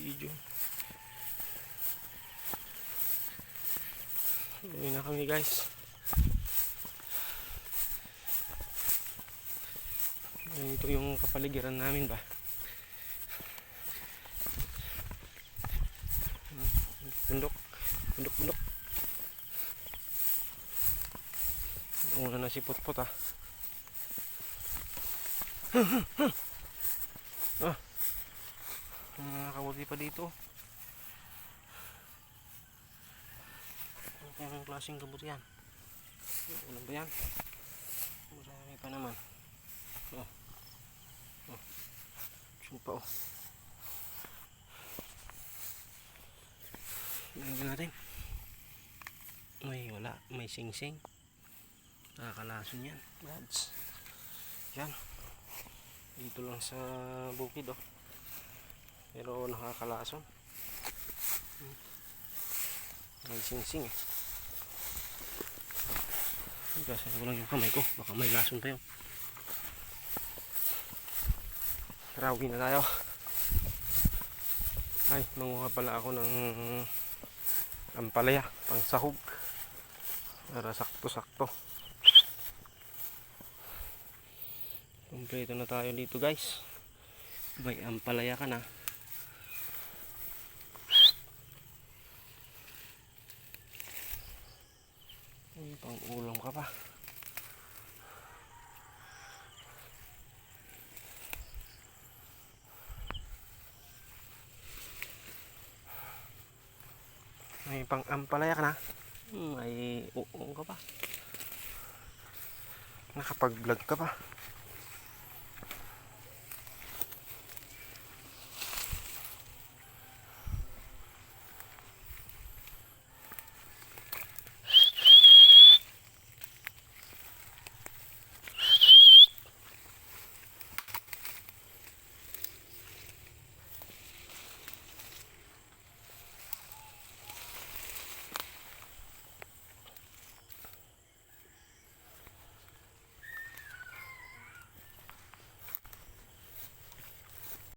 video. Uwi na kami guys. Ito yung kapaligiran namin ba. Bundok. Bundok. Una na si Putput ah. Nakakabuti pa dito. Ang klaseng kabut yan. Ano ba yan? Marami pa naman. Diyan pa oh. Tingnan natin. May wala. May sing-sing. Nakakalason yan. Lads. Yan. Dito lang sa bukid oh. Pero nakakalason. May sing-sing eh. Gasan ko lang yung kamay ko. Baka may lason pa yun. Tara, uwi na tayo. Ay, manguha pala ako ng ampalaya pang sahog. Para sakto-sakto. Kompleto na tayo dito guys. May ampalaya ka na. Ay, pang ulam ka pa. May pang ampalaya ka na. May uong ka pa. Nakapag-vlog ka pa.